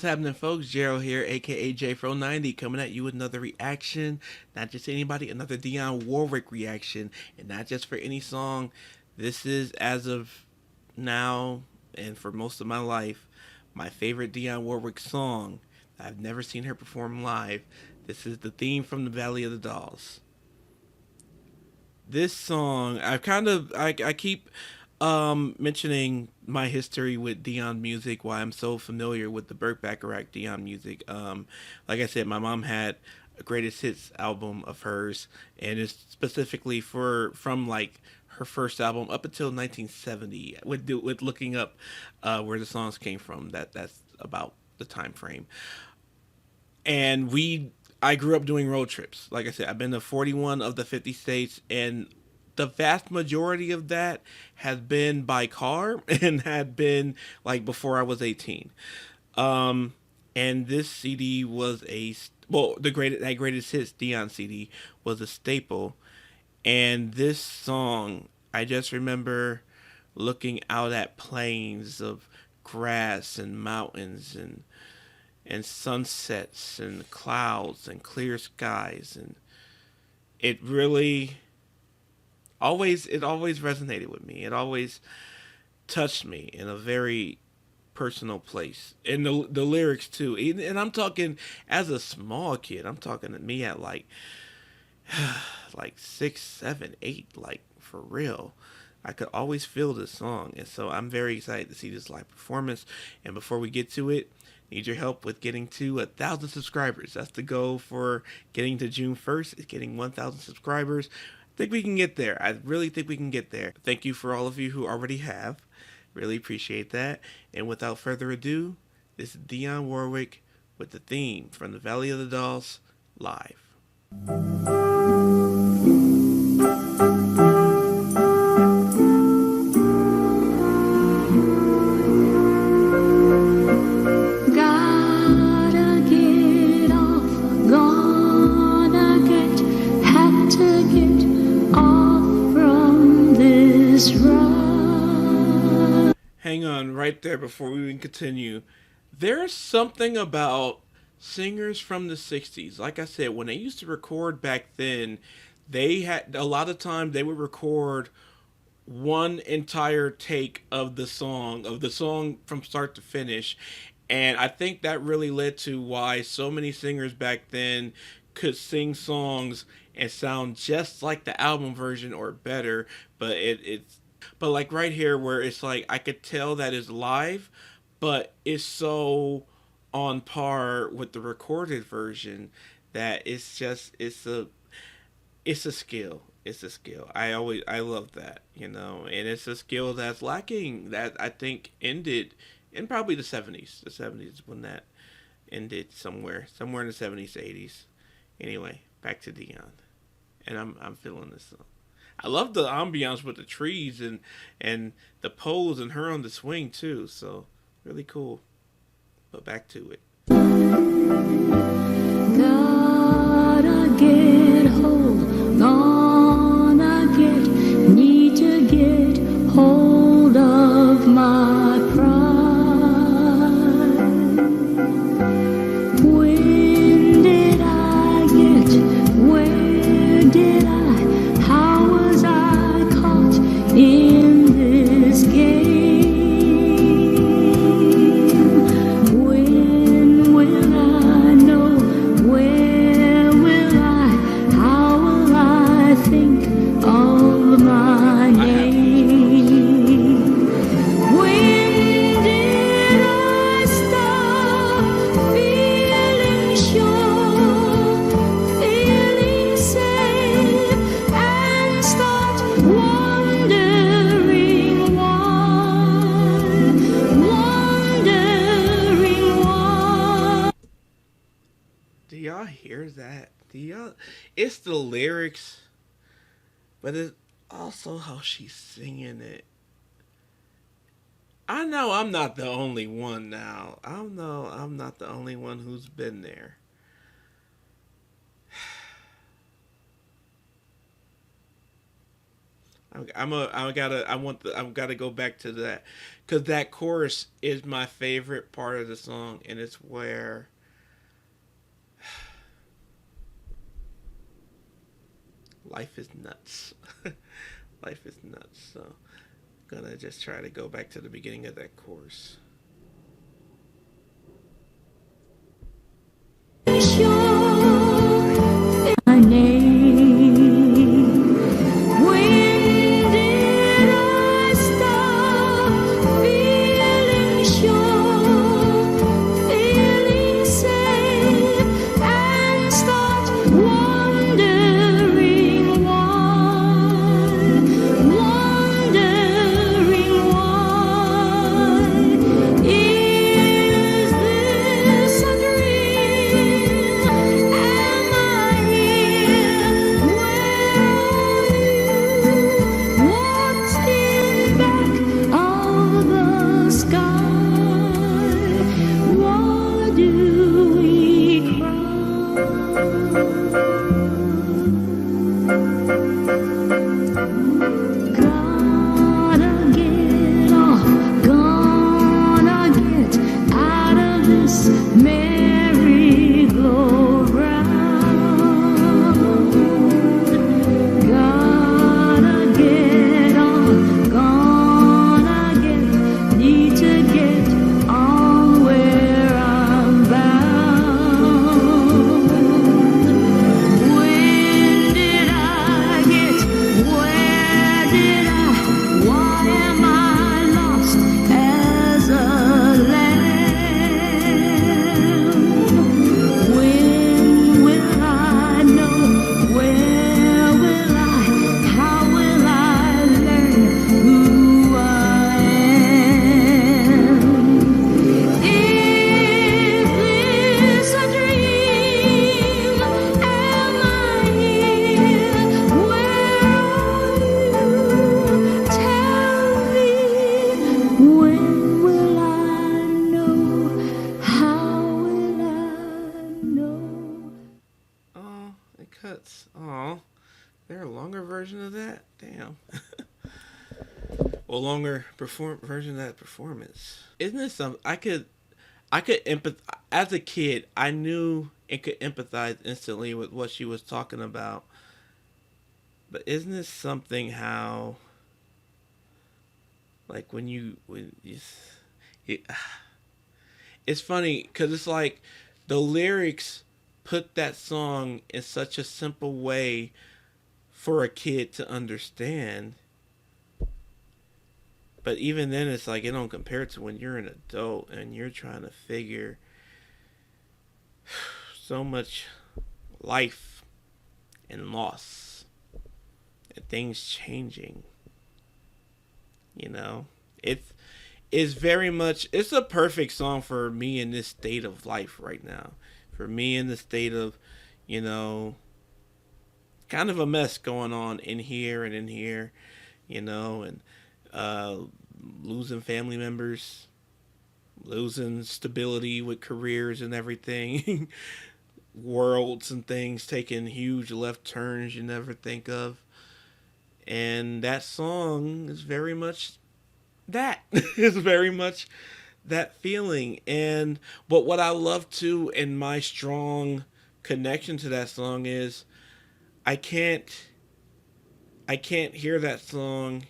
happening, folks? Gerald here, aka JFro90, coming at you with another reaction. Not just anybody, another Dionne Warwick reaction, and not just for any song. This is, as of now, and for most of my life, my favorite Dionne Warwick song. I've never seen her perform live. This is the theme from the Valley of the Dolls. This song, I keep mentioning my history with Dionne music, why I'm so familiar with the Burt Bacharach Dionne music. Like I said, my mom had a greatest hits album of hers, and it's specifically from like her first album up until 1970. With looking up where the songs came from, that's about the time frame. And I grew up doing road trips. Like I said, I've been to 41 of the 50 states, and the vast majority of that has been by car and had been like before I was 18. And this CD was that greatest hits Dionne CD was a staple. And this song, I just remember looking out at plains of grass and mountains and sunsets and clouds and clear skies, and it really always resonated with me. It always touched me in a very personal place. And the lyrics too. And I'm talking as a small kid. I'm talking to me at like 6, 7, 8, like for real. I could always feel this song, and so I'm very excited to see this live performance. And before we get to it, need your help with getting to 1,000 subscribers. That's the goal for getting to June 1st, is getting 1,000 subscribers. I think we can get there. I really think we can get there. Thank you for all of you who already have. Really appreciate that. And without further ado, this is Dionne Warwick with the theme from the Valley of the Dolls live. Hang on right there before we even continue. There's something about singers from the 60s. Like I said, when they used to record back then, they had a lot of time they would record one entire take of the song from start to finish. And I think that really led to why so many singers back then could sing songs and sound just like the album version or better. But like right here where it's like I could tell that is live, but it's so on par with the recorded version that it's a skill. It's a skill. I love that, and it's a skill that's lacking, that I think ended in probably the 70s. The 70s when that ended, somewhere in the 70s, 80s. Anyway, back to Dionne. And I'm feeling this song. I love the ambiance with the trees and the poles and her on the swing too. So really cool. But back to it. Gotta get hold, need to get hold of my pride. When did I get, where did I, how was I caught in this game? When will I know, where will I, how will I think of my name? When did I stop feeling sure, feeling safe, and start wondering why? Do y'all hear that? It's the lyrics, but it's also how she's singing it. I know I'm not the only one now. I know I'm not the only one who's been there. I gotta go back to that because that chorus is my favorite part of the song, and it's where life is nuts. Life is nuts. So I'm gonna just try to go back to the beginning of that chorus. My name. When did I stop feeling sure, feeling safe, and start wondering why, wondering why? Is this a dream? Am I here? Where what's in back of the sky? Why do we cry? Gotta get off, gonna get out of this merry-go-round. Gotta get on, gonna need to get on where I'm bound. When did I get, where did I, why am I lost as a lamb? When will I know, where will I, how will I learn who I am? Is this a dream? Am I here? Where are you? Tell me, when will I know? How will I know? Oh, it cuts. Oh, there a longer version of that? Damn. Well, longer version of that performance. Isn't it something I could empathize as a kid. I knew and could empathize instantly with what she was talking about. But isn't it something how like when you it's funny because it's like the lyrics put that song in such a simple way for a kid to understand. But even then, it's like it don't compare to when you're an adult and you're trying to figure so much life and loss and things changing. You know, it's very much it's a perfect song for me in this state of life right now. For me in the state of, you know, kind of a mess going on in here and in here, you know, and uh, losing family members, losing stability with careers and everything, worlds and things taking huge left turns you never think of. And that song is very much that. It's very much that feeling. And but what I love too, and my strong connection to that song is I can't I can't hear that song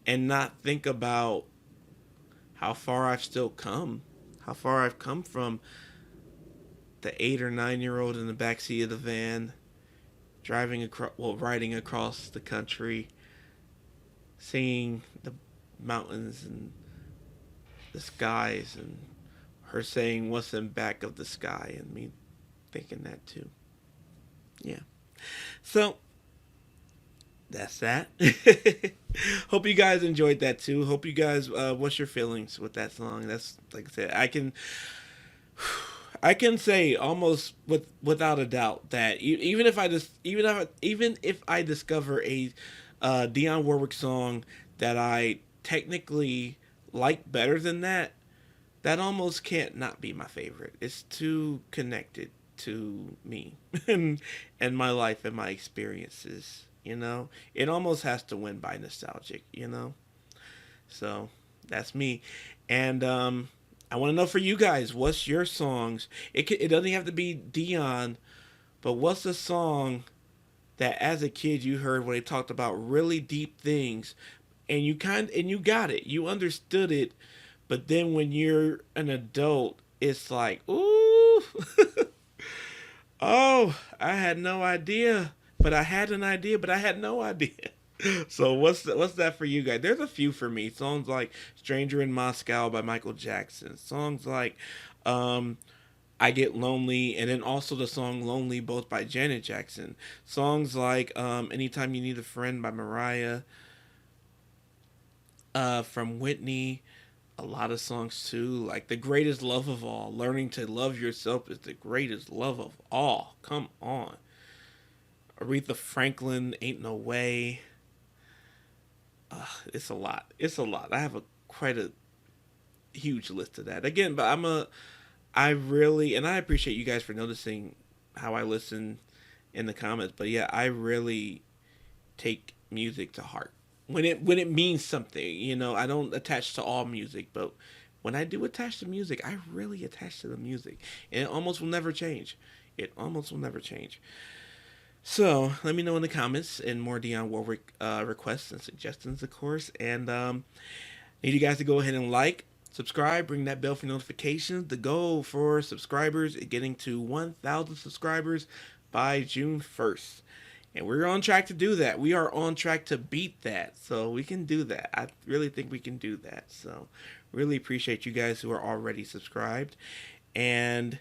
and not think about how far I've still come, how far I've come from the 8 or 9 year old in the backseat of the van, driving across, well, riding across the country, seeing the mountains and the skies, and her saying what's in back of the sky, and me thinking that too. Yeah. So that's that. Hope you guys enjoyed that too. Hope you guys. What's your feelings with that song? That's like I said. I can say almost without a doubt that even if I discover a Dionne Warwick song that I technically like better than that, that almost can't not be my favorite. It's too connected to me and my life and my experiences. You know, it almost has to win by nostalgic. You know, so that's me, and I want to know for you guys, what's your songs? It doesn't have to be Dionne, but what's the song that as a kid you heard when they talked about really deep things, and you got it, you understood it, but then when you're an adult, it's like, ooh, oh, I had no idea, but I had an idea, but I had no idea. So what's that for you guys? There's a few for me. Songs like "Stranger in Moscow" by Michael Jackson. Songs like um, "I Get Lonely," and then also the song "Lonely," both by Janet Jackson. Songs like "Anytime You Need a Friend" by Mariah. From Whitney. A lot of songs too, like "The Greatest Love of All." Learning to love yourself is the greatest love of all. Come on. Aretha Franklin, "Ain't No Way." It's a lot. It's a lot. I have a quite a huge list of that. Again, but I really, and I appreciate you guys for noticing how I listen in the comments. But yeah, I really take music to heart when it means something. You know, I don't attach to all music, but when I do attach to music, I really attach to the music, and it almost will never change. It almost will never change. So let me know in the comments and more Dionne Warwick requests and suggestions, of course. And need you guys to go ahead and like, subscribe, ring that bell for notifications. The goal for subscribers is getting to 1,000 subscribers by June 1st. And we're on track to do that. We are on track to beat that. So we can do that. I really think we can do that. So really appreciate you guys who are already subscribed. And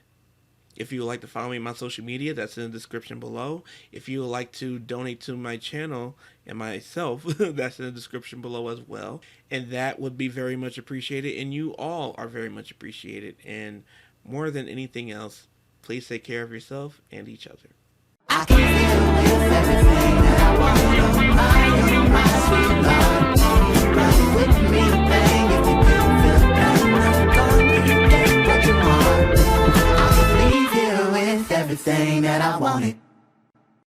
if you would like to follow me on my social media, that's in the description below. If you would like to donate to my channel and myself, that's in the description below as well. And that would be very much appreciated. And you all are very much appreciated. And more than anything else, please take care of yourself and each other. I can feel with everything that I want. My sweet love, run with me, bang. If you can feel pain, don't you get what you want? I can leave you with everything that I wanted.